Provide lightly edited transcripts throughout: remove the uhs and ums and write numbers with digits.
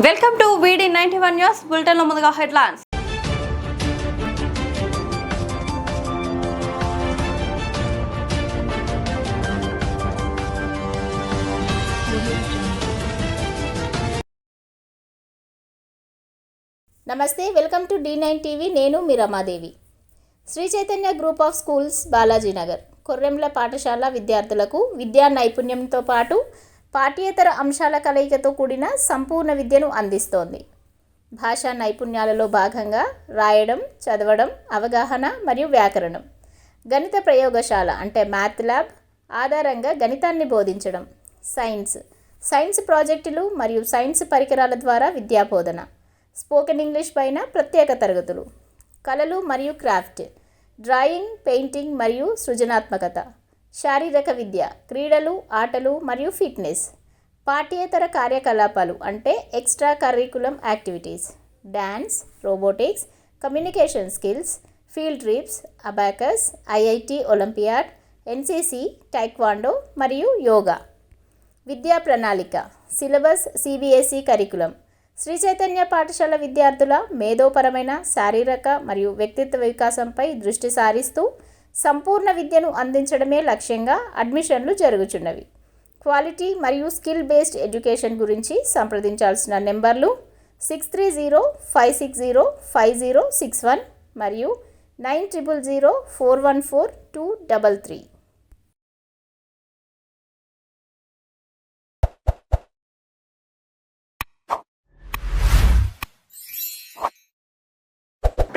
Welcome to VD91 news bulletin లో ముందుగా headlines. నమస్తే, వెల్కమ్ టు D9 టీవీ. నేను మీ Ramadevi. Sri Chaitanya group of schools, Balajinagar Korremula పాఠశాల విద్యార్థులకు విద్యా నైపుణ్యంతో పాటు పాఠ్యేతర అంశాల కలయికతో కూడిన సంపూర్ణ విద్యను అందిస్తోంది. భాషా నైపుణ్యాలలో భాగంగా రాయడం, చదవడం, అవగాహన మరియు వ్యాకరణం, గణిత ప్రయోగశాల అంటే మ్యాథ్ ల్యాబ్ ఆధారంగా గణితాన్ని బోధించడం, సైన్స్ ప్రాజెక్టులు మరియు సైన్స్ పరికరాల ద్వారా విద్యాబోధన, స్పోకెన్ ఇంగ్లీష్ పైన ప్రత్యేక తరగతులు, కళలు మరియు క్రాఫ్ట్, డ్రాయింగ్, పెయింటింగ్ మరియు సృజనాత్మకత, శారీరక విద్య, క్రీడలు, ఆటలు మరియు ఫిట్నెస్, పాఠ్యేతర కార్యకలాపాలు అంటే extra curriculum activities, dance, robotics, communication skills, field trips, abacus, IIT olympiad, NCC, taekwondo మరియు యోగా. విద్యా ప్రణాళిక, syllabus CBSE curriculum. Sri Chaitanya పాఠశాల విద్యార్థుల మేధోపరమైన, శారీరక మరియు వ్యక్తిత్వ వికాసంపై దృష్టి సారిస్తూ సంపూర్ణ విద్యను అందించడమే లక్ష్యంగా అడ్మిషన్లు జరుగుచున్నవి. క్వాలిటీ మరియు స్కిల్ బేస్డ్ ఎడ్యుకేషన్ గురించి సంప్రదించాల్సిన నెంబర్లు 6305605061 మరియు 9004142333.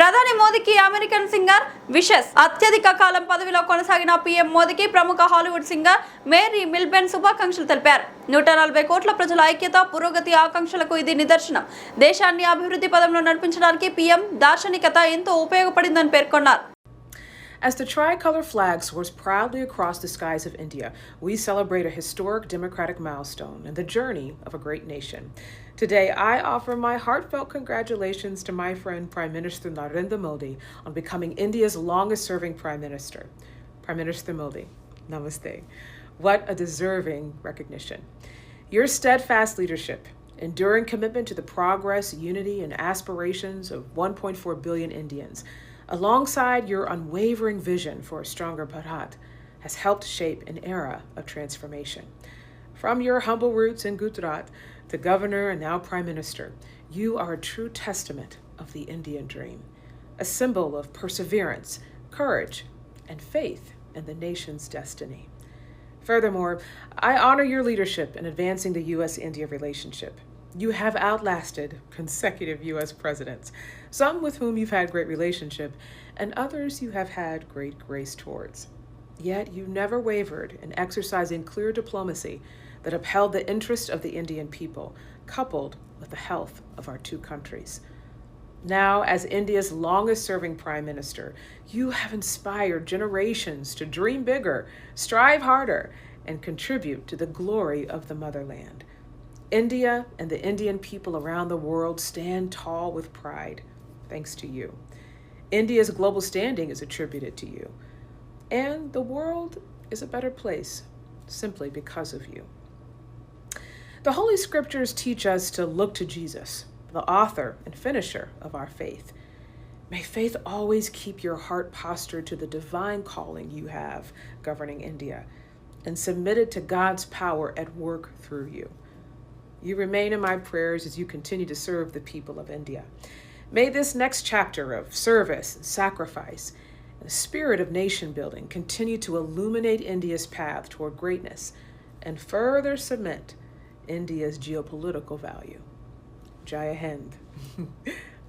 ప్రధాని మోదీకి అమెరికన్ సింగర్ విషెస్. అత్యధిక కాలం పదవిలో కొనసాగిన PM మోదీకి ప్రముఖ హాలీవుడ్ సింగర్ మేరీ మిల్బెన్ శుభాకాంక్షలు తెలిపారు. 140 కోట్ల ప్రజల ఐక్యత, పురోగతి ఆకాంక్షలకు ఇది నిదర్శనం. దేశాన్ని అభివృద్ధి పదంలో నడిపించడానికి PM దార్శనికత ఎంతో ఉపయోగపడిందని పేర్కొన్నారు. As the tricolor flag soars proudly across the skies of India, we celebrate a historic democratic milestone and the journey of a great nation. Today, I offer my heartfelt congratulations to my friend Prime Minister Narendra Modi on becoming India's longest-serving Prime Minister. Prime Minister Modi, namaste. What a deserving recognition. Your steadfast leadership, enduring commitment to the progress, unity, and aspirations of 1.4 billion Indians, alongside your unwavering vision for a stronger Bharat, has helped shape an era of transformation. From your humble roots in Gujarat to governor and now prime minister, you are a true testament of the Indian dream, a symbol of perseverance, courage, and faith in the nation's destiny. Furthermore, I honor your leadership in advancing the US-India relationship. You have outlasted consecutive US presidents, some with whom you've had great relationship, and others you have had great grace towards. Yet you never wavered in exercising clear diplomacy that upheld the interest of the Indian people, coupled with the health of our two countries. Now, as India's longest-serving Prime Minister, you have inspired generations to dream bigger, strive harder, and contribute to the glory of the motherland. India and the Indian people around the world stand tall with pride, thanks to you. India's global standing is attributed to you. And the world is a better place simply because of you. The Holy Scriptures teach us to look to Jesus, the author and finisher of our faith. May faith always keep your heart postured to the divine calling you have governing India and submitted to God's power at work through you. You remain in my prayers as you continue to serve the people of India. May this next chapter of service and sacrifice and the spirit of nation building continue to illuminate India's path toward greatness and further cement India's geopolitical value. Jai Hind.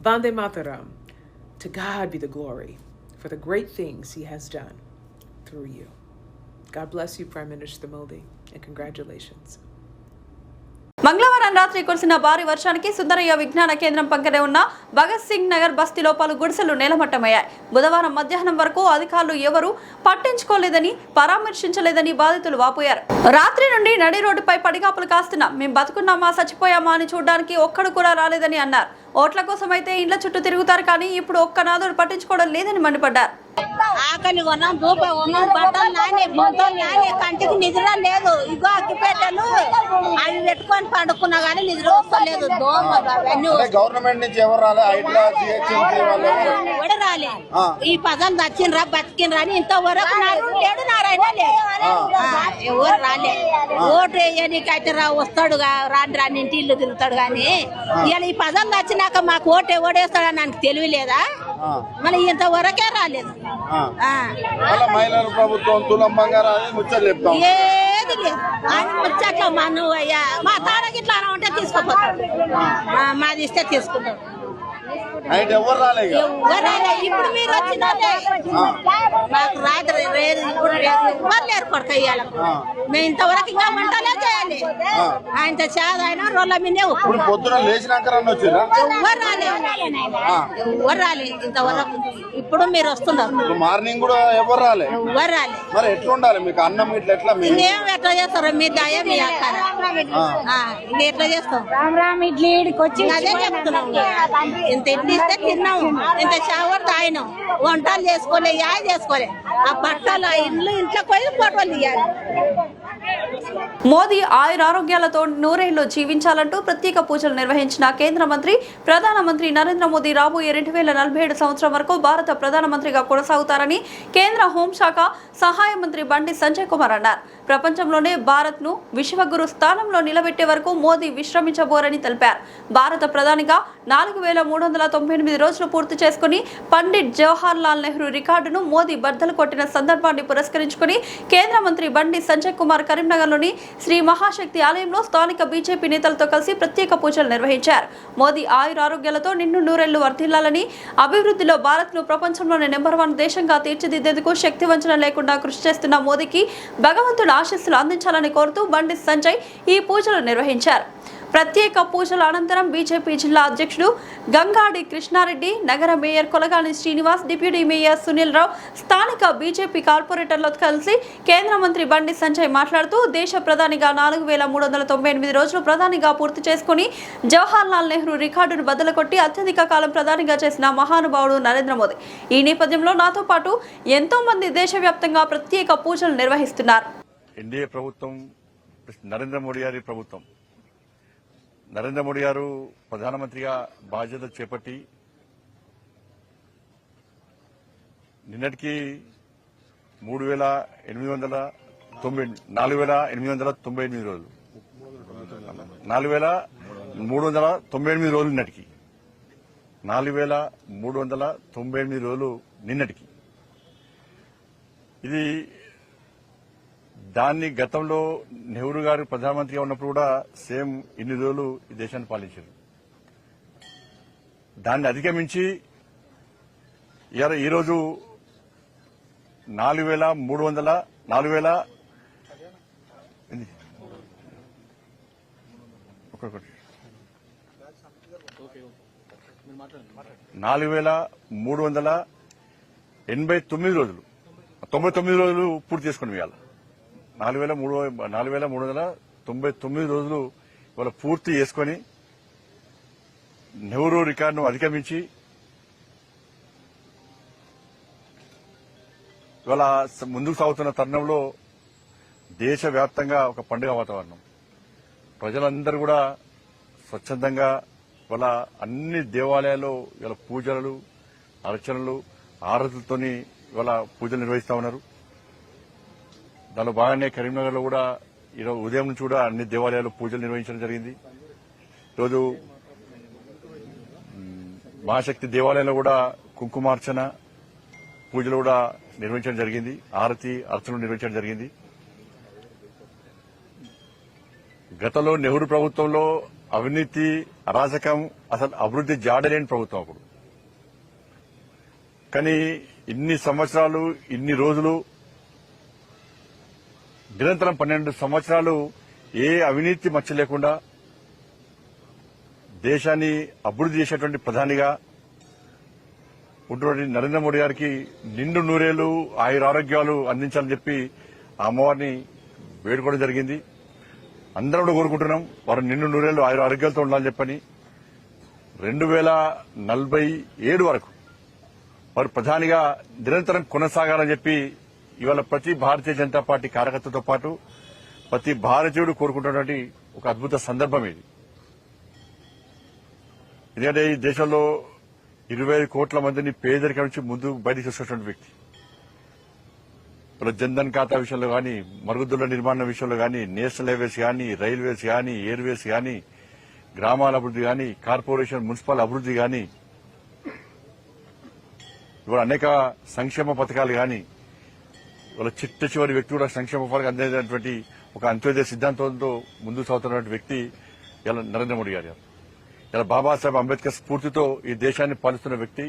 Vande Mataram. To God be the glory for the great things he has done through you. God bless you, Prime Minister Modi, and congratulations. మంగళవారం రాత్రి కురిసిన భారీ వర్షానికి సుందరయ్య విజ్ఞాన కేంద్రం పక్కనే ఉన్న భగత్ సింగ్ నగర్ బస్తీలో పలు గుడిసెలు నేలమట్టమయ్యాయి. బుధవారం మధ్యాహ్నం వరకు అధికారులు ఎవరూ పట్టించుకోలేదని, పరామర్శించలేదని బాధితులు వాపోయారు. రాత్రి నుండి నడి రోడ్డుపై పడిగాపులు కాస్తున్నాం, మేము బతుకున్నామా చచ్చిపోయామా అని చూడడానికి ఒక్కడు కూడా రాలేదని అన్నారు. ఓట్ల కోసం అయితే ఇండ్ల చుట్టూ తిరుగుతారు, కానీ ఇప్పుడు ఒక్క నాదుడు పట్టించుకోవడం లేదని మండిపడ్డారు. చాకలి కొన్నాం రూపాయి కొన్నాం బట్టలు నాని బొంతలు నాని కంటికి నిద్ర లేదు. ఇగో అగ్గిపెట్టెలు అవి పెట్టుకొని పండుకున్నా గానీ నిద్ర వస్తలేదు. దోమలు అవన్నీ గవర్నమెంట్ నుంచి ఎవరు రాలే? కూడా రాలే. ఈ పదం దచ్చిండ్రా బతికినరా అని ఇంతవరకు లేడు నారాయణ ఎవరు రాలే. ఓటు వేయనికైతే వస్తాడు రాని రాని ఇంటి ఇల్లు తిరుగుతాడు గాని ఇవాళ ఈ పదం వచ్చినాక మాకు ఓటు ఎవడేస్తాడని నాకు తెలియలేదా? మళ్ళీ ఇంతవరకే రాలేదు. మహిళల ప్రభుత్వం తులం బంగారం ఏది లేదు. ఆయన ముచ్చట్లో మా నువ్వు అయ్యా మా తాడకి ఇట్లా ఉంటే తీసుకుపోతాడు. మాది ఇస్తే తీసుకుంటాడు. ఎవరు రాలే? ఇప్పుడు మీరు వచ్చిన మాకు రాత్రి ఇప్పుడు ఎవరు లేరు కొడుకు అయ్యాలి. మేము ఇంతవరకు ఇంకా వంటలే చేయాలి. ఆయనతో చేదు ఆయన రోడ్ల మీదే పొద్దున లేచినాక ఎవరు రాలే. ఎవరు రాలే ఇంతవరకు. ఇప్పుడు మీరు వస్తున్నారు. మార్నింగ్ కూడా ఎవరు రాలే. ఎవరు రాలే. మరి ఎట్లా ఉండాలి మీకు అన్నం ఇట్లా ఎట్లా? ఇంకేం ఎట్లా చేస్తారు? మీ దయ మీ అక్కడ ఇంకా ఎట్లా చేస్తాం? వచ్చి అదే చెప్తున్నాం. ఇంత ఇడ్లీ ఇస్తే తిన్నాము, ఇంత చావర్ తాగినాం, వంటలు చేసుకోలే, యా చేసుకోలే. ఆ బట్టలు ఇంట్లో పోయి ఫోటోలు తీయాలి. మోదీ ఆయురారోగ్యాలతో నూరేళ్లు జీవించాలంటూ ప్రత్యేక పూజలు నిర్వహించిన కేంద్ర మంత్రి ప్రధానమంత్రి నరేంద్ర మోదీ రాబోయే 2047 సంవత్సరం వరకు భారత ప్రధానమంత్రిగా కొనసాగుతారని కేంద్ర హోంశాఖ సహాయ మంత్రి బండి సంజయ్ కుమార్ అన్నారు. ప్రపంచంలోనే భారత్ ను విశ్వగురు స్థానంలో నిలబెట్టే వరకు మోదీ విశ్రమించబోరని తెలిపారు. భారత ప్రధానిగా 4398 రోజులు పూర్తి చేసుకుని పండిట్ జవహర్ లాల్ నెహ్రూ రికార్డును మోదీ బద్దలు కొట్టిన సందర్భాన్ని పురస్కరించుకుని కేంద్ర మంత్రి బండి సంజయ్ కుమార్ కరీంనగర్లోని శ్రీ మహాశక్తి ఆలయంలో స్థానిక బీజేపీ నేతలతో కలిసి ప్రత్యేక పూజలు నిర్వహించారు. మోదీ ఆయురారోగ్యాలతో నిండు నూరేళ్లు వర్ధిల్లాలని, అభివృద్ధిలో భారత్ ను ప్రపంచంలోనే నెంబర్ 1 దేశంగా తీర్చిదిద్దేందుకు శక్తి వంచన లేకుండా కృషి చేస్తున్న మోదీకి భగవంతుడు ఆశీస్సులు అందించాలని కోరుతూ బండి సంజయ్ ఈ పూజలు నిర్వహించారు. ప్రత్యేక పూజల అనంతరం బీజేపీ జిల్లా అధ్యక్షుడు గంగాడి కృష్ణారెడ్డి, నగర mayor Kolagani Srinivas, deputy mayor Sunil Rao, స్థానిక బీజేపీ కార్పొరేటర్లతో కలిసి కేంద్ర మంత్రి బండి సంజయ్ మాట్లాడుతూ దేశ ప్రధానిగా 4398 రోజులు ప్రధానిగా పూర్తి చేసుకుని జవహర్ లాల్ నెహ్రూ రికార్డును బద్దలు కొట్టి అత్యధిక కాలం ప్రధానిగా చేసిన మహానుభావుడు నరేంద్ర మోదీ. ఈ నేపథ్యంలో నాతో పాటు ఎంతో మంది దేశవ్యాప్తంగా ప్రత్యేక పూజలు నిర్వహిస్తున్నారు. ఎన్డీఏ ప్రభుత్వం, నరేంద్ర మోడీ గారి ప్రభుత్వం, నరేంద్ర మోడీ గారు ప్రధానమంత్రిగా బాధ్యత చేపట్టి నిన్నటికి 4,898 రోజులు, 4,398 రోజులు నిన్నటికి, 4,398 రోజులు నిన్నటికి. ఇది దాన్ని గతంలో నెహ్రూ గారు ప్రధానమంత్రిగా ఉన్నప్పుడు కూడా సేమ్ ఇన్ని రోజులు ఈ దేశాన్ని పాలించారు. దాన్ని అధిగమించి ఈరోజు 4,389 రోజులు, 99 రోజులు పూర్తి చేసుకుని ఇవాళ 4,399 రోజులు ఇవాళ పూర్తి చేసుకుని నెహ్రూ రికార్డును అధిగమించి ఇవాళ ముందుకు సాగుతున్న తరుణంలో దేశవ్యాప్తంగా ఒక పండుగ వాతావరణం. ప్రజలందరూ కూడా స్వచ్ఛందంగా ఇవాళ అన్ని దేవాలయాల్లో ఇవాళ పూజలు, అర్చనలు, ఆరతులతోని ఇవాళ పూజలు నిర్వహిస్తా ఉన్నారు. దానిలో భాగంగా కరీంనగర్ లో కూడా ఈరోజు ఉదయం నుంచి కూడా అన్ని దేవాలయాల్లో పూజలు నిర్వహించడం జరిగింది. ఈరోజు మహాశక్తి దేవాలయంలో కూడా కుంకుమార్చన పూజలు కూడా నిర్వహించడం జరిగింది. ఆరతి, అర్చనలు నిర్వహించడం జరిగింది. గతంలో నెహ్రూ ప్రభుత్వంలో అవినీతి, అరాచకం, అసలు అభివృద్ది జాడలేని ప్రభుత్వం అప్పుడు. కానీ ఇన్ని సంవత్సరాలు, ఇన్ని రోజులు, నిరంతరం 12 సంవత్సరాలు ఏ అవినీతి మచ్చ లేకుండా దేశాన్ని అభివృద్ది చేసేటువంటి ప్రధానిగా ఉన్నటువంటి నరేంద్ర మోడీ గారికి నిండు నూరేళ్లు ఆయురారోగ్యాలు అందించాలని చెప్పి ఆ అమ్మవారిని వేడుకోవడం జరిగింది. అందరం కూడా కోరుకుంటున్నాం వారు నిండు నూరేళ్లు ఆయురారోగ్యాలతో ఉండాలని చెప్పని. 2047 వరకు వారు ప్రధానిగా నిరంతరం కొనసాగాలని చెప్పి ఇవాళ ప్రతి భారతీయ జనతా పార్టీ కార్యకర్తతో పాటు ప్రతి భారతీయుడు కోరుకుంటున్నటువంటి ఒక అద్భుత సందర్భం ఇది. ఎందుకంటే ఈ దేశంలో 25 కోట్ల మందిని పేదరికం నుంచి ముందు బయటకు తీసుకొచ్చినటువంటి వ్యక్తి. ఇప్పుడు జన్ధన్ ఖాతా విషయంలో కానీ, మరుగుదొడ్ల నిర్మాణం విషయంలో కానీ, నేషనల్ హైవేస్ కానీ, రైల్వేస్ కానీ, ఎయిర్వేస్ కానీ, గ్రామాల అభివృద్ధి కానీ, కార్పొరేషన్ మున్సిపల్ అభివృద్ధి కానీ, ఇవాళ అనేక సంక్షేమ పథకాలు కానీ, ఇవాళ చిట్ట చివరి వ్యక్తి కూడా సంక్షేమ పథకాలు అందేటటువంటి ఒక అంత్యోదయ సిద్ధాంతంతో ముందుకు సాగుతున్నటువంటి వ్యక్తి ఇలా నరేంద్ర మోడీ గారు. ఇలా బాబాసాహెబ్ అంబేద్కర్ స్ఫూర్తితో ఈ దేశాన్ని పాలిస్తున్న వ్యక్తి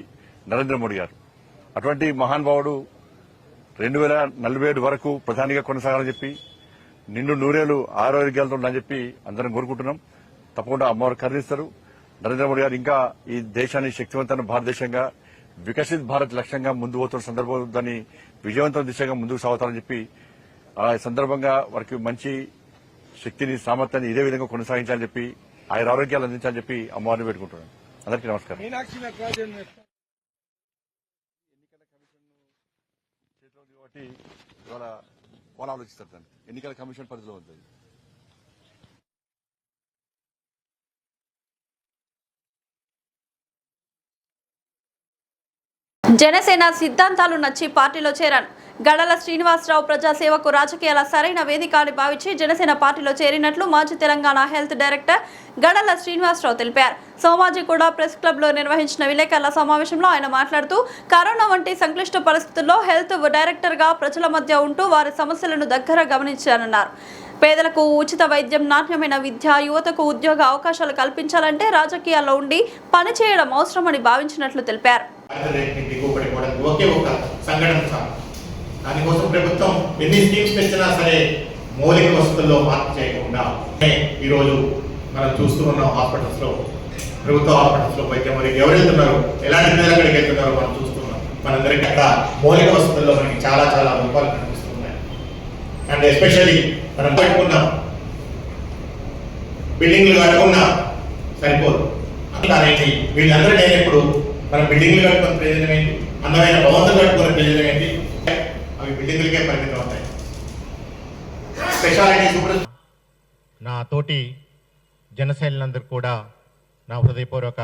నరేంద్ర మోడీ గారు. అటువంటి మహానుభావుడు 2047 వరకు ప్రధానిగా కొనసాగాలని చెప్పి, నిండు నూరేళ్లు ఆరోగ్యాలతో ఉండాలని చెప్పి అందరం కోరుకుంటున్నాం. తప్పకుండా అమ్మవారు కరుణిస్తారు. నరేంద్ర మోడీ గారు ఇంకా ఈ దేశాన్ని శక్తివంతమైన భారతదేశంగా, వికసిత్ భారత్ లక్ష్యంగా ముందు పోతున్న సందర్భం దాన్ని విజయవంతమైన దిశగా ముందుకు సాగుతారని చెప్పి ఆ సందర్భంగా వారికి మంచి శక్తిని, సామర్థ్యాన్ని ఇదే విధంగా కొనసాగించాలని చెప్పి, ఆయన ఆరోగ్యాలు అందించాలని చెప్పి అమ్మవారిని పెట్టుకుంటున్నాను. అందరికీ నమస్కారం. కాబట్టి ఇవాళ వాళ్ళు ఆలోచిస్తారు దాన్ని. ఎన్నికల కమిషన్ పరిధిలో ఉంది. జనసేన సిద్ధాంతాలు నచ్చి పార్టీలో చేరాను. గడల శ్రీనివాసరావు ప్రజాసేవకు రాజకీయాల సరైన వేదిక అని భావించి జనసేన పార్టీలో చేరినట్లు మాజీ తెలంగాణ హెల్త్ డైరెక్టర్ గడల శ్రీనివాసరావు తెలిపారు. సోమాజిగూడ ప్రెస్ క్లబ్ లో నిర్వహించిన విలేకరుల సమావేశంలో ఆయన మాట్లాడుతూ, కరోనా వంటి సంక్లిష్ట పరిస్థితుల్లో హెల్త్ డైరెక్టర్ గా ప్రజల మధ్య ఉంటూ వారి సమస్యలను దగ్గర గమనించారన్నారు. పేదలకు ఉచిత వైద్యం, నాణ్యమైన విద్య, యువతకు ఉద్యోగ అవకాశాలు కల్పించాలంటే రాజకీయాల్లో ఉండి పనిచేయడం అవసరమని భావించినట్లు తెలిపారు. ఒకే ఒక సంఘటన చాలు. దానికోసం ప్రభుత్వం ఎన్ని స్కీమ్స్ తెచ్చినా సరే మౌలిక వసతుల్లో మార్పు చేయకుండా ఈరోజు మనం చూస్తూ ఉన్నాం. హాస్పిటల్స్లో, ప్రభుత్వ హాస్పిటల్స్లో వైద్యం మరి ఎవరు వెళ్తున్నారు, ఎలాంటి ప్రజలు అక్కడికి వెళ్తున్నారో మనం చూస్తున్నాం. మనందరికీ అక్కడ మౌలిక వసతుల్లో మనకి చాలా చాలా రూపాయలు కనిపిస్తున్నాయి. అండ్ ఎస్పెషల్లీ మనం కట్టుకున్నాం బిల్డింగ్లు కట్టుకున్నా సరిపోదు. అట్లానేది వీళ్ళందరూ నేను ఇప్పుడు మనం బిల్డింగ్లు కట్టుకున్న ప్రయోజనం ఏంటి, అందమైన భవంతులు కట్టుకునే ప్రయోజనం ఏంటి? అవి బిల్డింగ్లకే పరిమితం అవుతాయి. స్పెషాలిటీ నా తోటి జనసేనలందరూ కూడా నా హృదయపూర్వక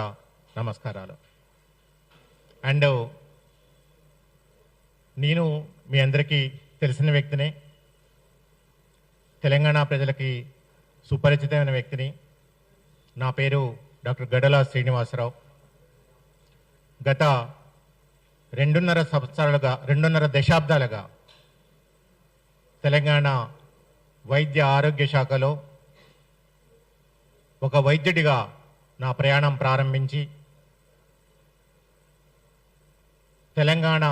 నమస్కారాలు. అండ్ నేను మీ అందరికీ తెలిసిన వ్యక్తిని, తెలంగాణ ప్రజలకి సుపరిచితమైన వ్యక్తిని. నా పేరు డాక్టర్ గడల శ్రీనివాసరావు. గత 2.5 దశాబ్దాలుగా తెలంగాణ వైద్య ఆరోగ్య శాఖలో ఒక వైద్యుడిగా నా ప్రయాణం ప్రారంభించి తెలంగాణ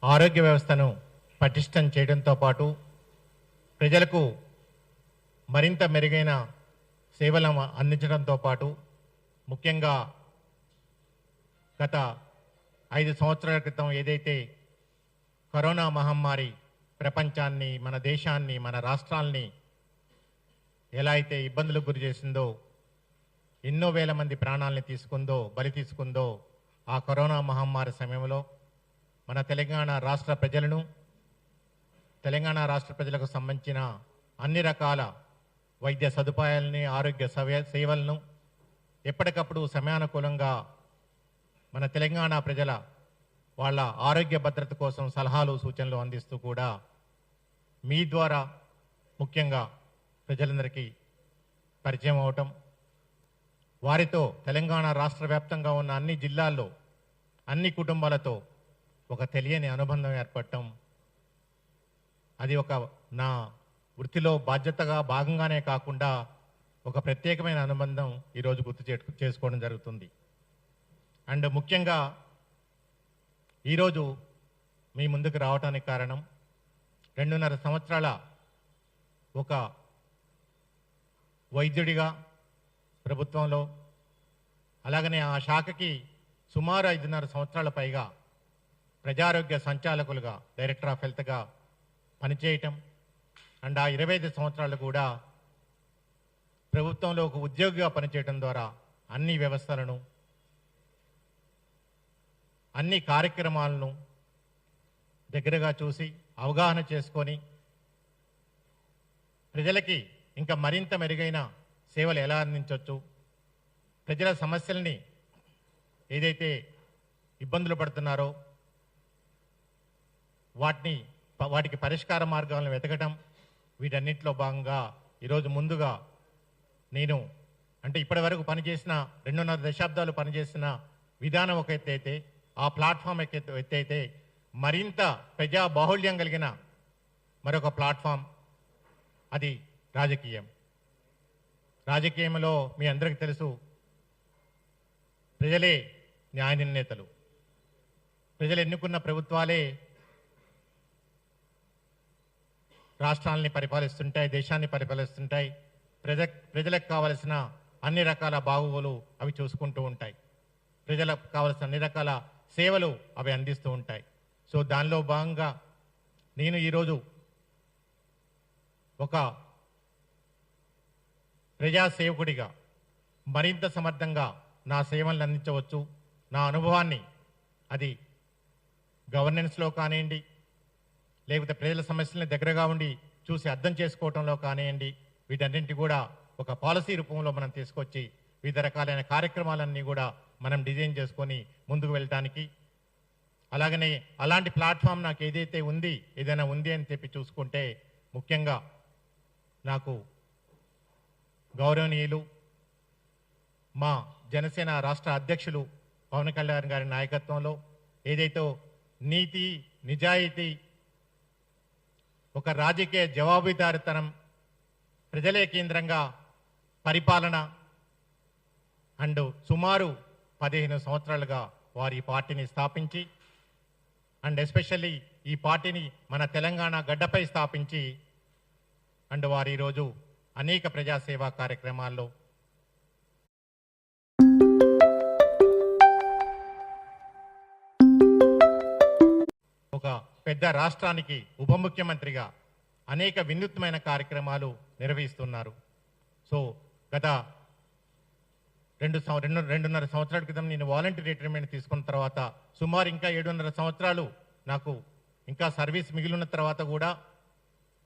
ఆరోగ్య వ్యవస్థను పటిష్టం చేయడంతో పాటు ప్రజలకు మరింత మెరుగైన సేవలను అందించడంతో పాటు ముఖ్యంగా గత 5 సంవత్సరాల క్రితం ఏదైతే కరోనా మహమ్మారి ప్రపంచాన్ని, మన దేశాన్ని, మన రాష్ట్రాల్ని ఎలా అయితే ఇబ్బందులకు గురి చేసిందో, ఎన్నో వేల మంది ప్రాణాలని బలి తీసుకుందో, ఆ కరోనా మహమ్మారి సమయంలో మన తెలంగాణ రాష్ట్ర ప్రజలకు సంబంధించిన అన్ని రకాల వైద్య సదుపాయాలని, ఆరోగ్య సేవలను ఎప్పటికప్పుడు సమయానుకూలంగా మన తెలంగాణ ప్రజల వాళ్ళ ఆరోగ్య భద్రత కోసం సలహాలు, సూచనలు అందిస్తూ కూడా మీ ద్వారా ముఖ్యంగా ప్రజలందరికీ పరిచయం అవటం, వారితో తెలంగాణ రాష్ట్ర వ్యాప్తంగా ఉన్న అన్ని జిల్లాల్లో అన్ని కుటుంబాలతో ఒక తెలియని అనుబంధం ఏర్పడటం, అది ఒక నా వృత్తిలో బాధ్యతగా భాగంగానే కాకుండా ఒక ప్రత్యేకమైన అనుబంధం ఈరోజు గుర్తు చేసుకోవడం జరుగుతుంది. అండ్ ముఖ్యంగా ఈరోజు మీ ముందుకు రావడానికి కారణం 2.5 సంవత్సరాల ఒక వైద్యుడిగా ప్రభుత్వంలో, అలాగనే ఆ శాఖకి సుమారు 5.5 సంవత్సరాల పైగా ప్రజారోగ్య సంచాలకులుగా, డైరెక్టర్ ఆఫ్ హెల్త్గా పనిచేయటం, అండ్ ఆ 25 సంవత్సరాలు కూడా ప్రభుత్వంలో ఒక ఉద్యోగిగా పనిచేయడం ద్వారా అన్ని వ్యవస్థలను, అన్ని కార్యక్రమాలను దగ్గరగా చూసి అవగాహన చేసుకొని ప్రజలకి ఇంకా మరింత మెరుగైన సేవలు ఎలా అందించవచ్చు, ప్రజల సమస్యల్ని ఏదైతే ఇబ్బందులు పడుతున్నారో వాటికి పరిష్కార మార్గాలను వెతకడం, వీటన్నిటిలో భాగంగా ఈరోజు ముందుగా నేను అంటే ఇప్పటి వరకు పనిచేసిన 2.5 దశాబ్దాలు పనిచేసిన విధానం ఒక ఎత్తు అయితే, ఆ ప్లాట్ఫామ్ ఎత్తు అయితే, మరింత ప్రజా బాహుళ్యం కలిగిన మరొక ప్లాట్ఫామ్ అది రాజకీయం. రాజకీయంలో మీ అందరికీ తెలుసు, ప్రజలే న్యాయ నిర్ణేతలు. ప్రజలు ఎన్నుకున్న ప్రభుత్వాలే రాష్ట్రాలని పరిపాలిస్తుంటాయి, దేశాన్ని పరిపాలిస్తుంటాయి. ప్రజలకు కావలసిన అన్ని రకాల బాగోగులు అవి చూసుకుంటూ ఉంటాయి. ప్రజలకు కావలసిన అన్ని రకాల సేవలు అవి అందిస్తూ ఉంటాయి. సో దానిలో భాగంగా నేను ఈరోజు ఒక ప్రజాసేవకుడిగా మరింత సమర్థంగా నా సేవలను అందించవచ్చు. నా అనుభవాన్ని అది గవర్నెన్స్లో కానివ్వండి, లేకపోతే ప్రజల సమస్యల్ని దగ్గరగా ఉండి చూసి అర్థం చేసుకోవటంలో కానివ్వండి, వీటన్నింటి కూడా ఒక పాలసీ రూపంలో మనం తీసుకొచ్చి వివిధ రకాలైన కార్యక్రమాలన్నీ కూడా మనం డిజైన్ చేసుకొని ముందుకు వెళ్ళటానికి, అలాగనే అలాంటి ప్లాట్ఫామ్ నాకు ఏదైనా ఉంది అని చెప్పి చూసుకుంటే, ముఖ్యంగా నాకు గౌరవనీయులు మా జనసేన రాష్ట్ర అధ్యక్షులు పవన్ కళ్యాణ్ గారి నాయకత్వంలో ఏదైతే నీతి, నిజాయితీ, ఒక రాజకీయ జవాబుదారీతనం, ప్రజలే కేంద్రంగా పరిపాలన అండ్ సుమారు 15 సంవత్సరాలుగా వారి ఈ పార్టీని స్థాపించి అండ్ ఎస్పెషల్లీ ఈ పార్టీని మన తెలంగాణ గడ్డపై స్థాపించి అండ్ వారు ఈరోజు అనేక ప్రజాసేవా కార్యక్రమాల్లో ఒక పెద్ద రాష్ట్రానికి ఉప ముఖ్యమంత్రిగా అనేక వినూత్నమైన కార్యక్రమాలు నిర్వహిస్తున్నారు. సో గత 2.5 సంవత్సరాల క్రితం నేను వాలంటీర్ రిటైర్మెంట్ తీసుకున్న తర్వాత సుమారు ఇంకా 7.5 సంవత్సరాలు నాకు ఇంకా సర్వీస్ మిగిలిన తర్వాత కూడా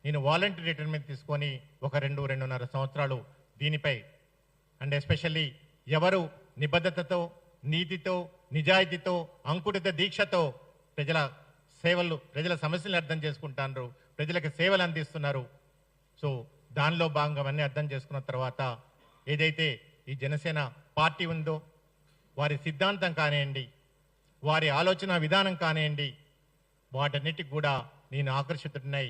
నేను వాలంటీర్ రిటైర్మెంట్ తీసుకొని ఒక 2.5 సంవత్సరాలు దీనిపై అండ్ ఎస్పెషల్లీ ఎవరు నిబద్ధతతో, నీతితో, నిజాయితీతో, అంకుటిత దీక్షతో ప్రజల సమస్యలను అర్థం చేసుకుంటున్నారు, ప్రజలకు సేవలు అందిస్తున్నారు. సో దానిలో భాగంగా అవన్నీ అర్థం చేసుకున్న తర్వాత ఏదైతే ఈ జనసేన పార్టీ ఉందో వారి సిద్ధాంతం కానివ్వండి, వారి ఆలోచన విధానం కానివ్వండి, వాటన్నిటికి కూడా నేను ఆకర్షితుడినై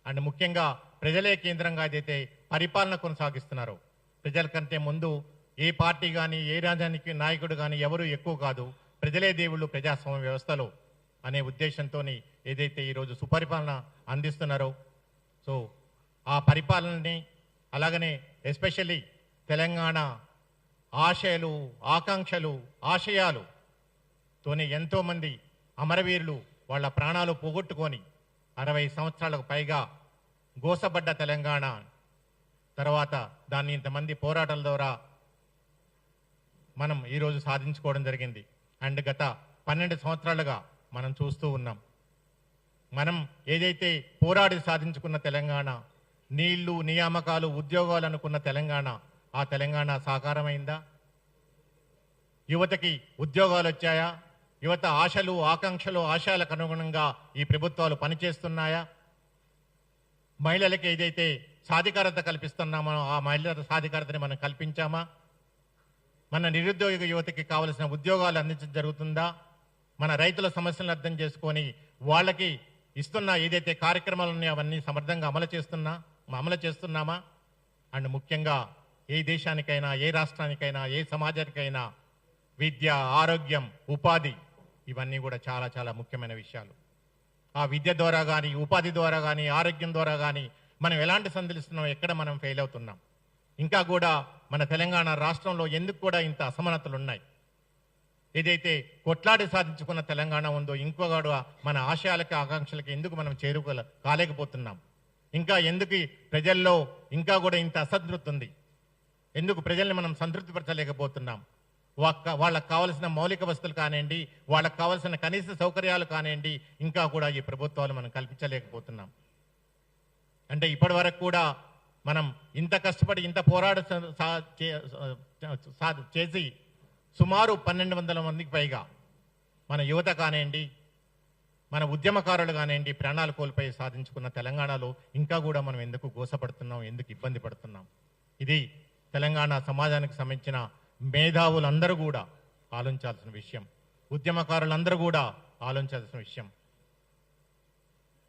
అండ్ ముఖ్యంగా ప్రజలే కేంద్రంగా ఏదైతే పరిపాలన కొనసాగిస్తున్నారో, ప్రజల కంటే ముందు ఏ పార్టీ కానీ ఏ రాజధానికి నాయకుడు కానీ ఎవరు ఎక్కువ కాదు, ప్రజలే దేవుళ్ళు ప్రజాస్వామ్య వ్యవస్థలో అనే ఉద్దేశంతో ఏదైతే ఈరోజు సుపరిపాలన అందిస్తున్నారో, సో ఆ పరిపాలనని అలాగనే ఎస్పెషల్లీ తెలంగాణ ఆశయాలు, ఆకాంక్షలు, ఆశయాలుతోనే ఎంతోమంది అమరవీరులు వాళ్ళ ప్రాణాలు పోగొట్టుకొని 60 సంవత్సరాలకు పైగా గోసబడ్డ తెలంగాణ తర్వాత దాన్ని ఇంతమంది పోరాటాల ద్వారా మనం ఈరోజు సాధించుకోవడం జరిగింది. అండ్ గత 12 సంవత్సరాలుగా మనం చూస్తూ ఉన్నాం. మనం ఏదైతే పోరాడి సాధించుకున్న తెలంగాణ, నీళ్లు, నియామకాలు, ఉద్యోగాలు అనుకున్న తెలంగాణ, ఆ తెలంగాణ సాకారమైందా? యువతకి ఉద్యోగాలు వచ్చాయా? యువత ఆశలు, ఆకాంక్షలు, ఆశయాలకు అనుగుణంగా ఈ ప్రభుత్వాలు పనిచేస్తున్నాయా? మహిళలకి ఏదైతే సాధికారత కల్పిస్తున్నామో ఆ మహిళల సాధికారతని మనం కల్పించామా? మన నిరుద్యోగ యువతకి కావలసిన ఉద్యోగాలు అందించడం జరుగుతుందా? మన రైతుల సమస్యలను అర్థం చేసుకొని వాళ్ళకి ఇస్తున్న ఏదైతే కార్యక్రమాలు ఉన్నాయో అవన్నీ సమర్థంగా అమలు చేస్తున్నామా? అండ్ ముఖ్యంగా ఏ దేశానికైనా, ఏ రాష్ట్రానికైనా, ఏ సమాజానికైనా విద్య, ఆరోగ్యం, ఉపాధి ఇవన్నీ కూడా చాలా చాలా ముఖ్యమైన విషయాలు. ఆ విద్య ద్వారా కానీ, ఉపాధి ద్వారా కానీ, ఆరోగ్యం ద్వారా కానీ మనం ఎలాంటి సందలిస్తున్నాం, ఎక్కడ మనం ఫెయిల్ అవుతున్నాం? ఇంకా కూడా మన తెలంగాణ రాష్ట్రంలో ఎందుకు కూడా ఇంత అసమానతలు ఉన్నాయి? ఏదైతే కొట్లాడి సాధించుకున్న తెలంగాణ ఉందో ఇంకోగా మన ఆశయాలకి, ఆకాంక్షలకి ఎందుకు మనం కాలేకపోతున్నాం? ఇంకా ఎందుకు ప్రజల్లో ఇంకా కూడా ఇంత అసంతృప్తి ఉంది? ఎందుకు ప్రజల్ని మనం సంతృప్తిపరచలేకపోతున్నాం? వాళ్ళకు కావలసిన మౌలిక వస్తువులు కానివ్వండి, వాళ్ళకు కావలసిన కనీస సౌకర్యాలు కానివ్వండి, ఇంకా కూడా ఈ ప్రభుత్వాలు మనం కల్పించలేకపోతున్నాం. అంటే ఇప్పటి వరకు కూడా మనం ఇంత కష్టపడి ఇంత పోరాట చేసి సుమారు 1200 మందికి పైగా మన యువత కానివ్వండి, మన ఉద్యమకారులు కానివ్వండి ప్రాణాలు కోల్పోయి సాధించుకున్న తెలంగాణలో ఇంకా కూడా మనం ఎందుకు గోసపడుతున్నాం, ఎందుకు ఇబ్బంది పడుతున్నాం? ఇది తెలంగాణ సమాజానికి సంబంధించిన మేధావులందరూ కూడా ఆలోచించాల్సిన విషయం, ఉద్యమకారులందరూ కూడా ఆలోచించాల్సిన విషయం,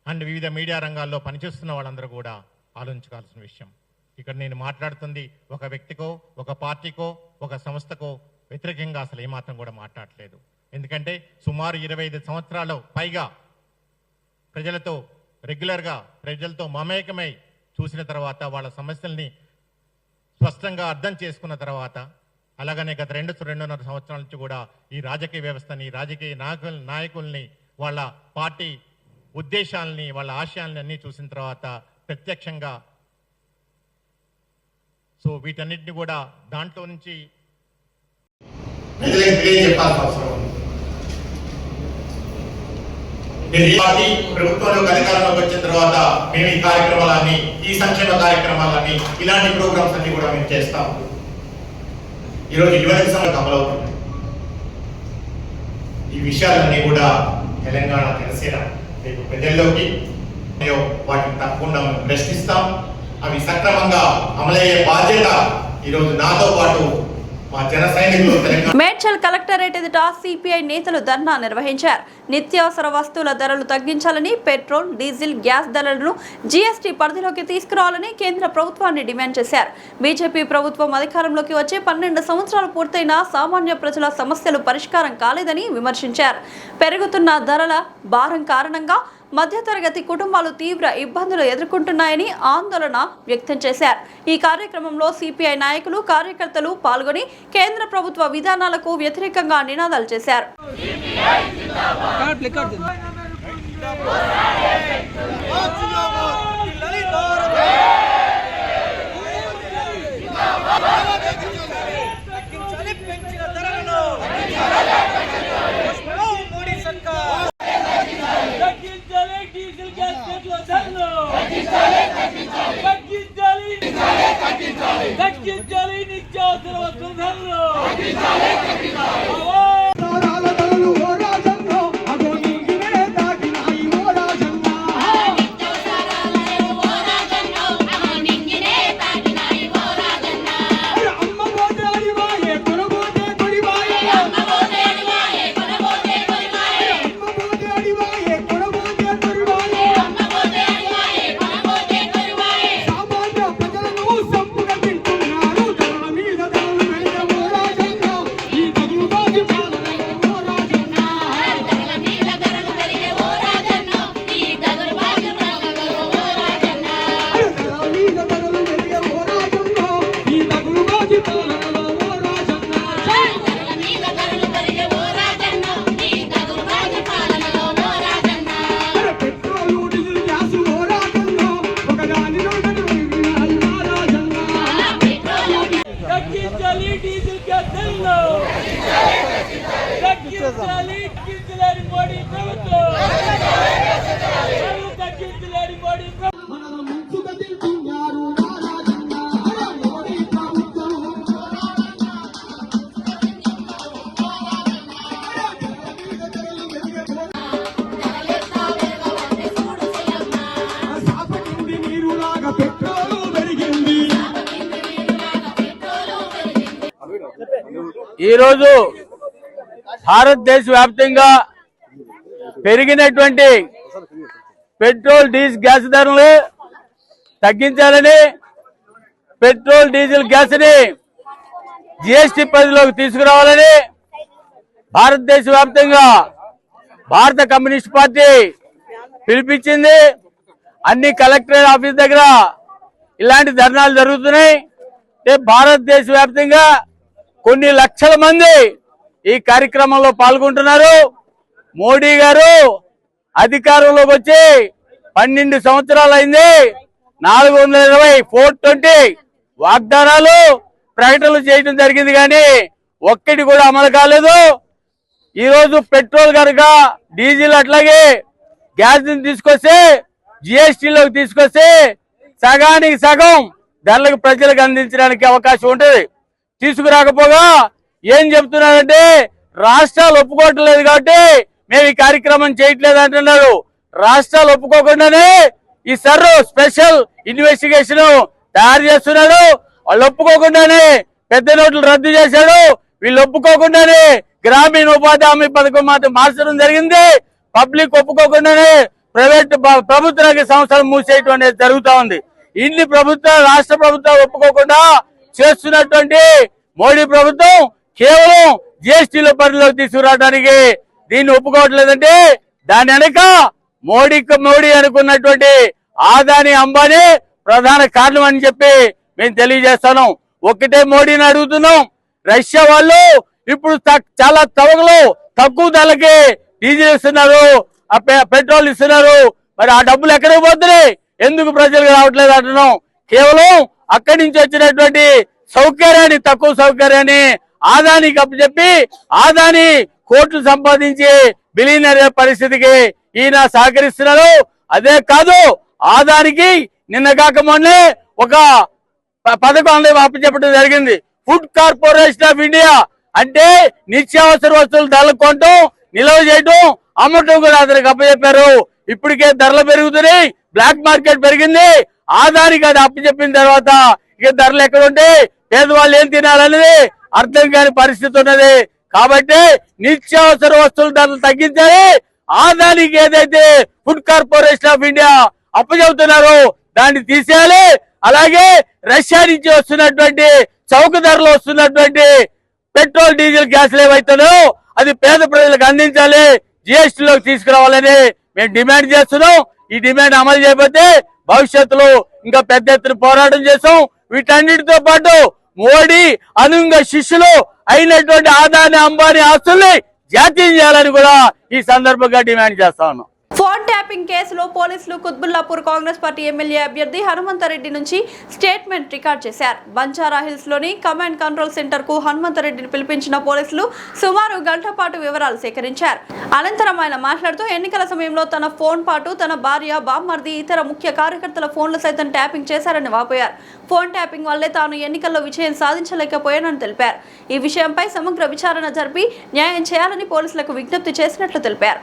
అండ్ వివిధ మీడియా రంగాల్లో పనిచేస్తున్న వాళ్ళందరూ కూడా ఆలోచించాల్సిన విషయం. ఇక్కడ నేను మాట్లాడుతుంది ఒక వ్యక్తికో, ఒక పార్టీకో, ఒక సంస్థకో వ్యతిరేకంగా అసలు ఏమాత్రం కూడా మాట్లాడలేదు. ఎందుకంటే సుమారు 25 సంవత్సరాలు పైగా ప్రజలతో రెగ్యులర్గా ప్రజలతో మమేకమై చూసిన తర్వాత, వాళ్ళ సమస్యల్ని స్పష్టంగా అర్థం చేసుకున్న తర్వాత, అలాగనే గత 2-2.5 సంవత్సరాల నుంచి కూడా ఈ రాజకీయ వ్యవస్థని, రాజకీయ నాయకుల్ని, వాళ్ళ పార్టీ ఉద్దేశాలని, వాళ్ళ ఆశయాలని అన్నీ చూసిన తర్వాత ప్రత్యక్షంగా సో వీటన్నిటిని కూడా దాంట్లో నుంచి చెప్పాల్సిన అవసరం ఉంది. మీరు ఈ పార్టీ ప్రభుత్వంలోకి అధికారంలోకి వచ్చిన తర్వాత మేము ఈ కార్యక్రమాలన్నీ, ఈ సంక్షేమ కార్యక్రమాలన్నీ, ఇలాంటి ప్రోగ్రామ్స్ అన్ని కూడా మేము చేస్తాం. ఈరోజు యువజన సభకు అమలవుతున్నాయి. ఈ విషయాలన్నీ కూడా తెలంగాణ జనసేన రేపు ప్రజల్లోకి వాటిని తప్పకుండా మేము ప్రశ్నిస్తాం. అవి సక్రమంగా అమలయ్యే బాధ్యత ఈరోజు నాతో పాటు మా జన సైనికులు మేడ్చల్ కలెక్టరేట్ ఎదుట సిపిఐ నేతలు ధర్నా నిర్వహించారు. నిత్యావసర వస్తువుల ధరలు తగ్గించాలని, పెట్రోల్, డీజిల్, గ్యాస్ ధరలను జీఎస్టీ పరిధిలోకి తీసుకురావాలని కేంద్ర ప్రభుత్వాన్ని డిమాండ్ చేశారు. బీజేపీ ప్రభుత్వం అధికారంలోకి వచ్చే 12 సంవత్సరాలు పూర్తయినా సామాన్య ప్రజల సమస్యలు పరిష్కారం కాలేదని విమర్శించారు. పెరుగుతున్న ధరల భారం కారణంగా మధ్యతరగతి కుటుంబాలు తీవ్ర ఇబ్బందులు ఎదుర్కొంటున్నాయని ఆందోళన వ్యక్తం చేశారు. ఈ కార్యక్రమంలో సిపిఐ నాయకులు, కార్యకర్తలు పాల్గొని కేంద్ర ప్రభుత్వ విధానాలకు వ్యతిరేకంగా నినాదాలు చేశారు. ఈరోజు భారతదేశ వ్యాప్తంగా పెరిగినటువంటి పెట్రోల్, డీజిల్, గ్యాస్ ధరలు తగ్గించాలని, పెట్రోల్, డీజిల్, గ్యాస్ ని జీఎస్టీ పరిధిలోకి తీసుకురావాలని భారతదేశ వ్యాప్తంగా భారత కమ్యూనిస్ట్ పార్టీ పిలిపించింది. అన్ని కలెక్టరేట్ ఆఫీస్ దగ్గర ఇలాంటి ధర్నాలు జరుగుతున్నాయి. భారతదేశ వ్యాప్తంగా కొన్ని లక్షల మంది ఈ కార్యక్రమంలో పాల్గొంటున్నారు. మోడీ గారు అధికారంలోకి వచ్చి 12 సంవత్సరాలు అయింది. 420 420 వాగ్దానాలు, ప్రకటనలు చేయడం జరిగింది. కానీ ఒక్కటి కూడా అమలు కాలేదు. ఈరోజు పెట్రోల్ కనుక డీజిల్ అట్లాగే గ్యాస్ తీసుకొస్తే జిఎస్టీలోకి తీసుకొస్తే సగానికి సగం ధరలకు ప్రజలకు అందించడానికి అవకాశం ఉంటుంది. తీసుకురాకపోగా ఏం చెప్తున్నారంటే రాష్ట్రాలు ఒప్పుకోవట్లేదు కాబట్టి మేము ఈ కార్యక్రమం చేయట్లేదు అంటున్నారు. రాష్ట్రాలు ఒప్పుకోకుండానే ఈ స్పెషల్ ఇన్వెస్టిగేషన్ తయారు చేస్తున్నాడు. వాళ్ళు ఒప్పుకోకుండానే పెద్ద నోట్లు రద్దు చేశాడు. వీళ్ళు ఒప్పుకోకుండానే గ్రామీణ ఉపాధి హామీ పథకం మాత్రం మార్చడం జరిగింది. పబ్లిక్ ఒప్పుకోకుండానే ప్రభుత్వ రంగ సంస్థలు మూసేయటం అనేది జరుగుతా ఉంది. ఇన్ని రాష్ట్ర ప్రభుత్వాలు ఒప్పుకోకుండా చేస్తున్నటువంటి మోడీ ప్రభుత్వం కేవలం జిఎస్టీల పరిధిలోకి తీసుకురావడానికి దీన్ని ఒప్పుకోవట్లేదంటే దాని వెనక మోడీ అనుకున్నటువంటి ఆదాని అంబానీ ప్రధాన కారణం అని చెప్పి మేము తెలియజేస్తాను. ఒకటే మోడీని అడుగుతున్నాం, రష్యా వాళ్ళు ఇప్పుడు చాలా తక్కువ ధరలకి డీజిల్ ఇస్తున్నారు, పెట్రోల్ ఇస్తున్నారు. మరి ఆ డబ్బులు ఎక్కడికి పోతున్నాయి, ఎందుకు ప్రజలకు రావట్లేదు అంటున్నాం. కేవలం అక్కడి నుంచి వచ్చినటువంటి తక్కువ సౌకర్యాన్ని ఆదానికి అప్పచెప్పి ఆదాని కోట్లు సంపాదించి బిలియనర్ పరిస్థితికి ఈయన సహకరిస్తున్నారు. అదే కాదు, ఆదానికి నిన్న కాక మొన్నే ఒక పథకం అప్పచెప్పడం జరిగింది. ఫుడ్ కార్పొరేషన్ ఆఫ్ ఇండియా అంటే నిత్యావసర వస్తువులు ధరలు కొనటం, నిల్వ చేయటం, అమ్మటం కూడా అతనికి అప్పచెప్పారు. ఇప్పటికే ధరలు పెరుగుతున్నాయి, బ్లాక్ మార్కెట్ పెరిగింది. ఆదానికి అది అప్పచెప్పిన తర్వాత ఇక ధరలు ఎక్కడ ఉంటే పేదవాళ్ళు ఏం తినాలనేది అర్థం కాని పరిస్థితి ఉన్నది. కాబట్టి నిత్యావసర వస్తువుల ధరలు తగ్గించాలి. ఆదానికి ఏదైతే ఫుడ్ కార్పొరేషన్ ఆఫ్ ఇండియా అప్పచెబుతున్నారో దాన్ని తీసేయాలి. అలాగే రష్యా నుంచి వస్తున్నటువంటి చౌక ధరలో వస్తున్నటువంటి పెట్రోల్ డీజిల్ గ్యాస్లు ఏవైతున్నాయో అది పేద ప్రజలకు అందించాలి, జిఎస్టీలోకి తీసుకురావాలని మేము డిమాండ్ చేస్తున్నాం. ఈ డిమాండ్ అమలు చేయకపోతే భవిష్యత్తులో ఇంకా పెద్ద ఎత్తున పోరాటం చేస్తాం. వీటన్నిటితో పాటు మోడీ అనుంగ శిష్యులు అయినటువంటి ఆదాని అంబానీ ఆస్తుల్ని జాతీయం చేయాలని కూడా ఈ సందర్భంగా డిమాండ్ చేస్తా ఉన్నాం. ఫోన్ ట్యాపింగ్ కేసులో పోలీసులు కుత్బుల్లాపూర్ కాంగ్రెస్ పార్టీ ఎమ్మెల్యే అభ్యర్థి హనుమంతరెడ్డి నుంచి స్టేట్మెంట్ రికార్డ్ చేశారు. బంజారా హిల్స్ లోని కమాండ్ కంట్రోల్ సెంటర్ కు హనుమంతరెడ్డిని పిలిపించిన పోలీసులు సుమారు గంట పాటు వివరాలు సేకరించారు. అనంతరం ఆయన మాట్లాడుతూ ఎన్నికల సమయంలో తన ఫోన్ పాటు తన భార్య, బామ్మర్ది, ఇతర ముఖ్య కార్యకర్తల ఫోన్లు సైతం ట్యాపింగ్ చేశారని వాపోయారు. ఫోన్ ట్యాపింగ్ వల్లే తాను ఎన్నికల్లో విజయం సాధించలేకపోయానని తెలిపారు. ఈ విషయంపై సమగ్ర విచారణ జరిపి న్యాయం చేయాలని పోలీసులకు విజ్ఞప్తి చేసినట్లు తెలిపారు.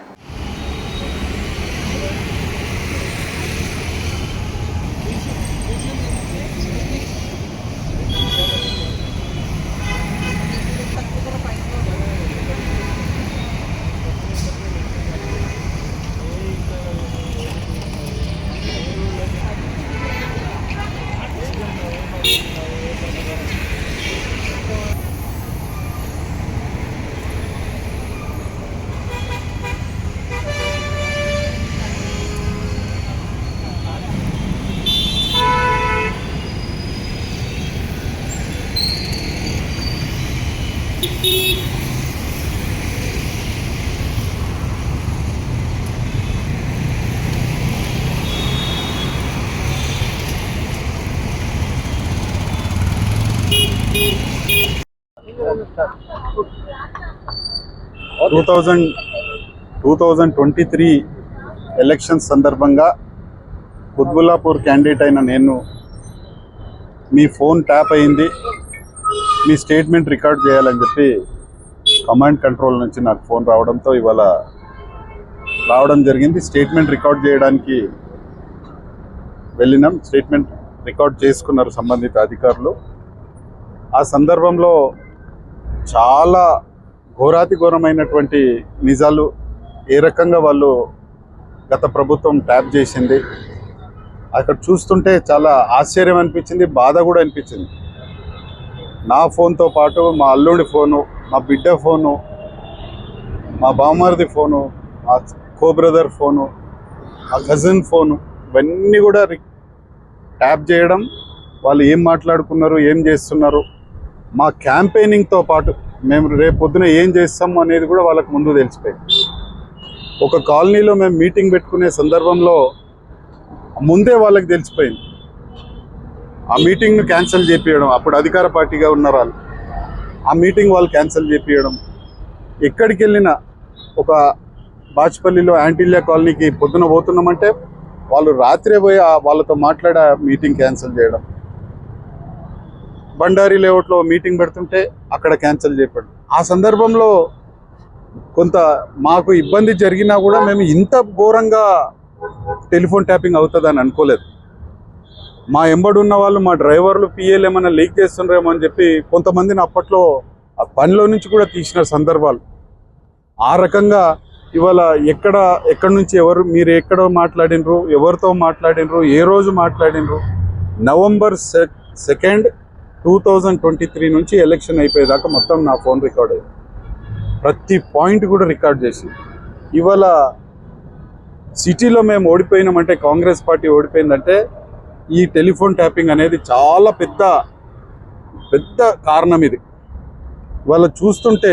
(2023) ఎలక్షన్ సందర్భంగా కుత్బుల్లాపూర్ క్యాండిడేట్ అయిన నేను మీ ఫోన్ ట్యాప్ అయింది, మీ స్టేట్మెంట్ రికార్డ్ చేయాలని చెప్పి కమాండ్ కంట్రోల్ నుంచి నాకు ఫోన్ రావడంతో ఇవాళ రావడం జరిగింది. స్టేట్మెంట్ రికార్డ్ చేయడానికి వెళ్ళినాం. స్టేట్మెంట్ రికార్డ్ చేసుకున్నారు సంబంధిత అధికారులు. ఆ సందర్భంలో చాలా ఘోరాతి ఘోరమైనటువంటి నిజాలు, ఏ రకంగా వాళ్ళు గత ప్రభుత్వం ట్యాప్ చేసింది అక్కడ చూస్తుంటే చాలా ఆశ్చర్యం అనిపించింది, బాధ కూడా అనిపించింది. నా ఫోన్తో పాటు మా అల్లుడి ఫోను, మా బిడ్డ ఫోను, మా బామ్మర్ది ఫోను, మా కో బ్రదర్ ఫోను, మా కజిన్ ఫోను, ఇవన్నీ కూడా ట్యాప్ చేయడం, వాళ్ళు ఏం మాట్లాడుకున్నారు, ఏం చేస్తున్నారు, మా క్యాంపెయినింగ్తో పాటు మేము రేపు పొద్దున ఏం చేస్తాము అనేది కూడా వాళ్ళకు ముందు తెలిసిపోయింది. ఒక కాలనీలో మేము మీటింగ్ పెట్టుకునే సందర్భంలో ముందే వాళ్ళకి తెలిసిపోయింది. ఆ మీటింగ్ను క్యాన్సిల్ చేపించడం, అప్పుడు అధికార పార్టీగా ఉన్నారు వాళ్ళు. ఆ మీటింగ్ వాళ్ళు క్యాన్సిల్ చేపియడం. ఎక్కడికి వెళ్ళినా ఒక బాచ్పల్లిలో యాంటిలియా కాలనీకి పొద్దున పోతున్నామంటే వాళ్ళు రాత్రే పోయి వాళ్ళతో మాట్లాడి ఆ మీటింగ్ క్యాన్సిల్ చేయడం. బండారి లేఅవుట్లో మీటింగ్ పెడుతుంటే అక్కడ క్యాన్సిల్ చేయడం. ఆ సందర్భంలో కొంత మాకు ఇబ్బంది జరిగినా కూడా మేము ఇంత ఘోరంగా టెలిఫోన్ ట్యాపింగ్ అవుతుందని అనుకోలేదు. మా ఎంబడున్న వాళ్ళు, మా డ్రైవర్లు, పిఏలు ఏమైనా లీక్ చేస్తుండ్రేమో అని చెప్పి కొంతమందిని అప్పట్లో ఆ పనిలో నుంచి కూడా తీసిన సందర్భాలు. ఆ రకంగా ఇవాళ ఎక్కడి నుంచి మీరు ఎక్కడ మాట్లాడినరు, ఎవరితో మాట్లాడినరు, ఏ రోజు మాట్లాడినరు, November 2, 2023 నుంచి ఎలక్షన్ అయిపోయేదాకా మొత్తం నా ఫోన్ రికార్డ్ అయ్యింది. ప్రతి పాయింట్ కూడా రికార్డ్ చేసి ఇవాళ సిటీలో మేము ఓడిపోయినామంటే, కాంగ్రెస్ పార్టీ ఓడిపోయిందంటే ఈ టెలిఫోన్ ట్యాపింగ్ అనేది చాలా పెద్ద కారణం. ఇది ఇవాళ చూస్తుంటే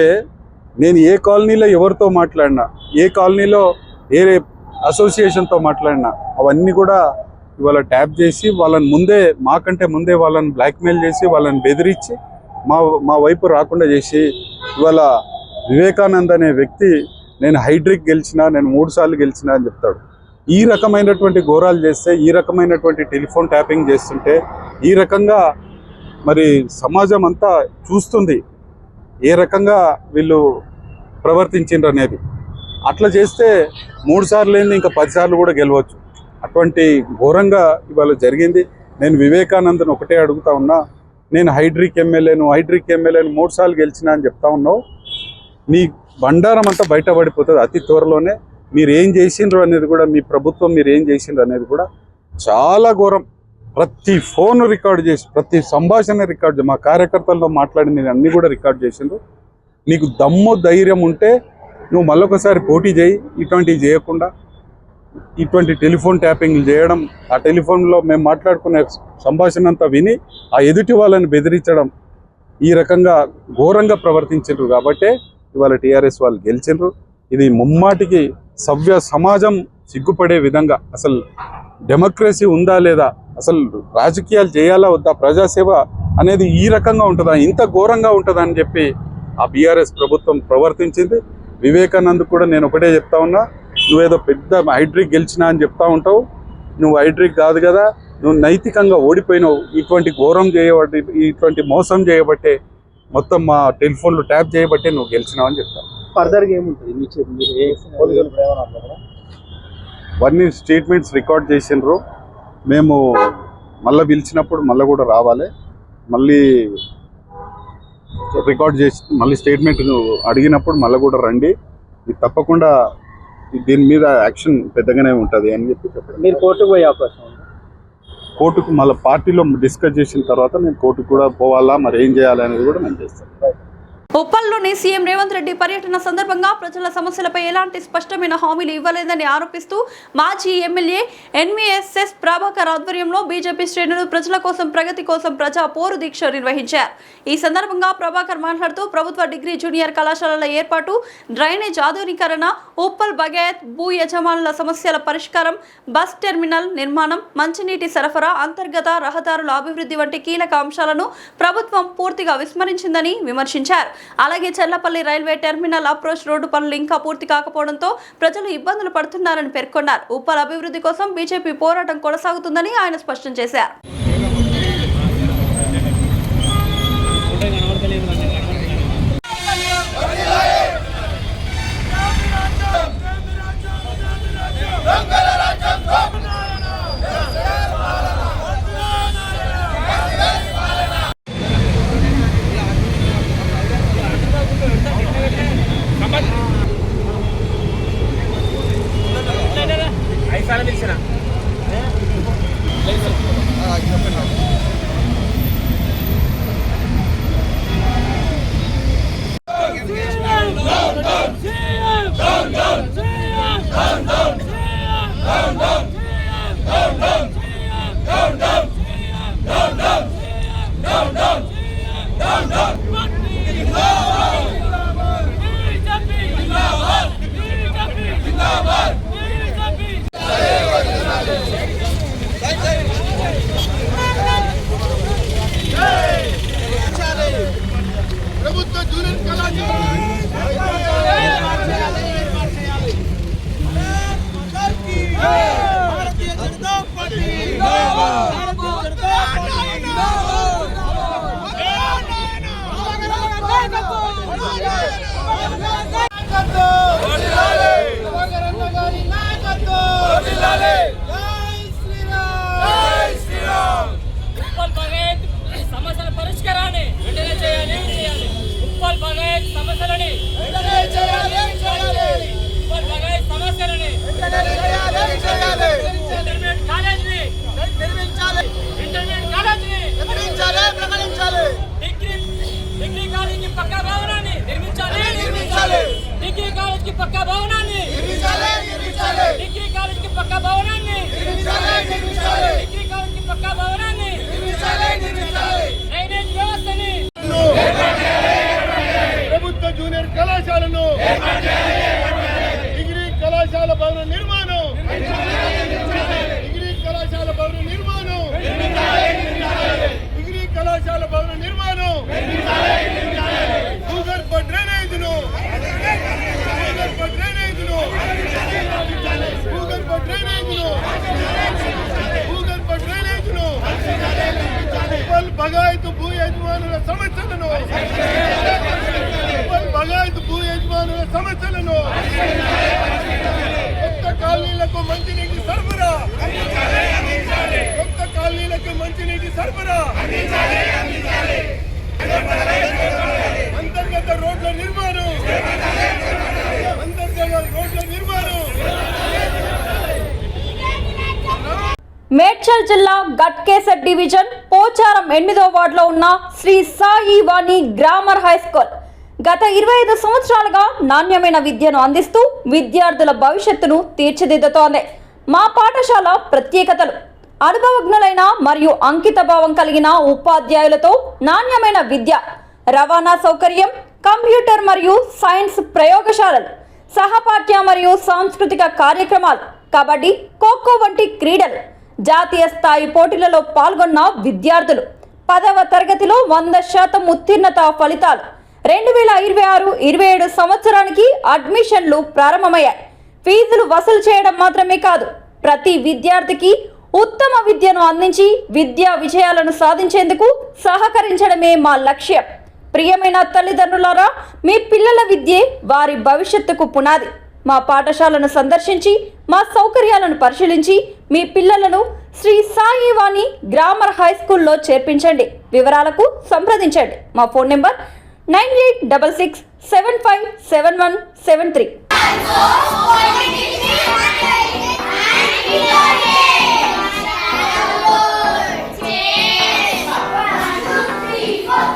నేను ఏ కాలనీలో ఎవరితో మాట్లాడినా, ఏ కాలనీలో ఏ అసోసియేషన్తో మాట్లాడినా అవన్నీ కూడా ఇవాళ ట్యాప్ చేసి వాళ్ళని మాకంటే ముందే వాళ్ళని బ్లాక్మెయిల్ చేసి వాళ్ళని బెదిరించి మా వైపు రాకుండా చేసి ఇవాళ వివేకానంద్ అనే వ్యక్తి నేను హైడ్రిక్ గెలిచినా, నేను 3 సార్లు గెలిచినా అని చెప్తాడు. ఈ రకమైనటువంటి ఘోరాలు చేస్తే, ఈ రకమైనటువంటి టెలిఫోన్ ట్యాపింగ్ చేస్తుంటే ఈ రకంగా మరి సమాజం అంతా చూస్తుంది ఏ రకంగా వీళ్ళు ప్రవర్తించిండ్రు అనేది. అట్లా చేస్తే 3 సార్లు ఏంది, ఇంకా 10 సార్లు కూడా గెలవచ్చు. అటువంటి ఘోరంగా ఇవాళ జరిగింది. నేను వివేకానందన్ ఒకటే అడుగుతా ఉన్నా, నేను హైడ్రిక్ ఎమ్మెల్యేను 3 సార్లు గెలిచినా అని చెప్తా ఉన్నావు. నీ బండారం అంతా బయటపడిపోతుంది అతి త్వరలోనే. మీరు ఏం చేసిండ్రు అనేది కూడా, మీ ప్రభుత్వం మీరు ఏం చేసిండ్రు అనేది కూడా చాలా ఘోరం. ప్రతి ఫోన్ రికార్డు చేసి, ప్రతి సంభాషణ రికార్డు చేసి, మా కార్యకర్తలతో మాట్లాడింది అన్నీ కూడా రికార్డు చేసిండ్రు. నీకు దమ్ము ధైర్యం ఉంటే నువ్వు మళ్ళొకసారి పోటీ చేయి. ఇటువంటివి చేయకుండా ఇటువంటి టెలిఫోన్ ట్యాపింగ్ చేయడం, ఆ టెలిఫోన్లో మేము మాట్లాడుకునే సంభాషణ అంతా విని ఆ ఎదుటి వాళ్ళని బెదిరించడం, ఈ రకంగా ఘోరంగా ప్రవర్తించారు. కాబట్టే ఇవాళ టీఆర్ఎస్ వాళ్ళు గెలిచిండ్రు. ఇది ముమ్మాటికి సభ్య సమాజం సిగ్గుపడే విధంగా, అసలు డెమోక్రసీ ఉందా లేదా, అసలు రాజకీయాలు చేయాలా వద్దా, ప్రజాసేవ అనేది ఈ రకంగా ఉంటుందా, ఇంత ఘోరంగా ఉంటుందా అని చెప్పి ఆ బీఆర్ఎస్ ప్రభుత్వం ప్రవర్తించింది. వివేకానంద్ కూడా నేను ఒకటే చెప్తా ఉన్నా, నువ్వేదో పెద్ద హైడ్రిక్ గెలిచినా అని చెప్తా ఉంటావు. నువ్వు హైడ్రిక్ కాదు కదా, నువ్వు నైతికంగా ఓడిపోయినావు. ఇటువంటి ఘోరం చేయబట్టి, ఇటువంటి మోసం చేయబట్టే, మొత్తం మా టెలిఫోన్లు ట్యాప్ చేయబట్టే నువ్వు గెలిచినావు అని చెప్తావు. ఫర్దర్గా ఏముంటుంది? అవన్నీ స్టేట్మెంట్స్ రికార్డ్ చేసిండ్రు. మేము మళ్ళీ పిలిచినప్పుడు మళ్ళీ కూడా రావాలి, మళ్ళీ రికార్డ్ చేసి మళ్ళీ స్టేట్మెంట్ అడిగినప్పుడు మళ్ళీ కూడా రండి. ఇది తప్పకుండా దీని మీద యాక్షన్ పెద్దగానే ఉంటుంది అని చెప్పి చెప్పారు. మీరు కోర్టుకు పోయే అవకాశం ఉంది? కోర్టుకు మళ్ళీ పార్టీలో డిస్కస్ చేసిన తర్వాత నేను కోర్టుకు కూడా పోవాలా, మరి ఏం చేయాలి అనేది కూడా నేను చేస్తాను. ఉప్పల్లోని సీఎం రేవంత్ రెడ్డి పర్యటన సందర్భంగా ప్రజల సమస్యలపై ఎలాంటి స్పష్టమైన హామీలు ఇవ్వలేదని ఆరోపిస్తూ మాజీ ఎమ్మెల్యే ఎన్వీఎస్ఎస్ ప్రభాకర్ ఆధ్వర్యంలో బీజేపీ శ్రేణులు ప్రజల కోసం, ప్రగతి కోసం ప్రజా పోరు దీక్ష నిర్వహించారు. ఈ సందర్భంగా ప్రభాకర్ మాట్లాడుతూ ప్రభుత్వ డిగ్రీ జూనియర్ కళాశాలల ఏర్పాటు, డ్రైనేజ్ ఆధునీకరణ, ఉప్పల్ బగాయత్ భూ యజమానుల సమస్యల పరిష్కారం, బస్ టెర్మినల్ నిర్మాణం, మంచినీటి సరఫరా, అంతర్గత రహదారుల అభివృద్ధి వంటి కీలక అంశాలను ప్రభుత్వం పూర్తిగా విస్మరించిందని విమర్శించారు. అలాగే Chellapalli railway terminal approach road పనులు ఇంకా పూర్తి కాకపోవడంతో ప్రజలు ఇబ్బందులు పడుతున్నారని పేర్కొన్నారు. ఉప్పల్ అభివృద్ధి కోసం బీజేపీ పోరాటం కొనసాగుతుందని ఆయన స్పష్టం చేశారు. ఐదు సార్లు పిలిచిన సమస్యల పరిష్కారాన్ని వెంటనే చేయాలి. ఉప్పల్ బగాయత్ సమస్యలని వెంటనే చేయాలి. ఉప్పల్ బగాయత్ సమస్యలని వెంటనే చేయాలి. ఇంటర్మీడియట్ కాలేజీని నిర్మించాలి. ఇంటర్మీడియట్ కాలేజీని ప్రకటించాలి. డిగ్రీ కాలేజీకి పక్కా భవనాన్ని నిర్మించాలి. డిగ్రీ కాలేజీకి పక్కా భవనాన్ని డిగ్రీ కాలేజీకి పక్కా భవనాన్ని డిగ్రీ కాలేజీకి పక్కా భవనాన్ని డ్రైనేజ్ వ్యవస్థని ప్రభుత్వ జూనియర్ కళాశాలను డిగ్రీ కళాశాల భవన నిర్మాణం డిగ్రీ కళాశాల భవన నిర్మాణం డిగ్రీ కళాశాల భవన నిర్మాణం భూగర్భ డ్రైనేజ్ను ఉప్పల్ బగాయతు భూ యజమానుల సమస్యలను కొత్త కాలనీలకు మంచినీటి సరఫరా అంతర్గత రోడ్ల నిర్మాణం మేడ్చల్ జిల్లా గట్కేసర్ డివిజన్ పోచారం 8వ వార్డులో ఉన్న శ్రీ సాయి వాణి గ్రామర్ హై స్కూల్ గత 25 సంవత్సరాలుగా నాణ్యమైన విద్యను అందిస్తూ విద్యార్థుల భవిష్యత్తును తీర్చిదిద్దుతోంది. మా పాఠశాల ప్రత్యేకతలు: అనుభవజ్ఞులైన మరియు అంకితభావం కలిగిన ఉపాధ్యాయులతో నాణ్యమైన విద్య, రవాణా సౌకర్యం, కంప్యూటర్ మరియు సైన్స్ ప్రయోగశాలలు, సహపాఠ్య మరియు సాంస్కృతిక కార్యక్రమాలు, కబడ్డీ, ఖోఖో వంటి క్రీడలు, జాతీయ స్థాయి పోటీలలో పాల్గొన్న విద్యార్థులు, 10వ తరగతిలో 100% ఉత్తీర్ణత ఫలితాలు. 2026-27 సంవత్సరానికి అడ్మిషన్లు ప్రారంభమయ్యాయి. ఫీజులు వసూలు చేయడం మాత్రమే కాదు, ప్రతి విద్యార్థికి ఉత్తమ విద్యను అందించి విద్యా విజయాలను సాధించేందుకు సహకరించడమే మా లక్ష్యం. ప్రియమైన తల్లిదండ్రులారా, మీ పిల్లల విద్యే వారి భవిష్యత్తుకు పునాది. మా పాఠశాలను సందర్శించి మా సౌకర్యాలను పరిశీలించి మీ పిల్లలను శ్రీ సాయి వాణి గ్రామర్ హై స్కూల్లో చేర్పించండి. వివరాలకు సంప్రదించండి. మా ఫోన్ నెంబర్ 9866757173.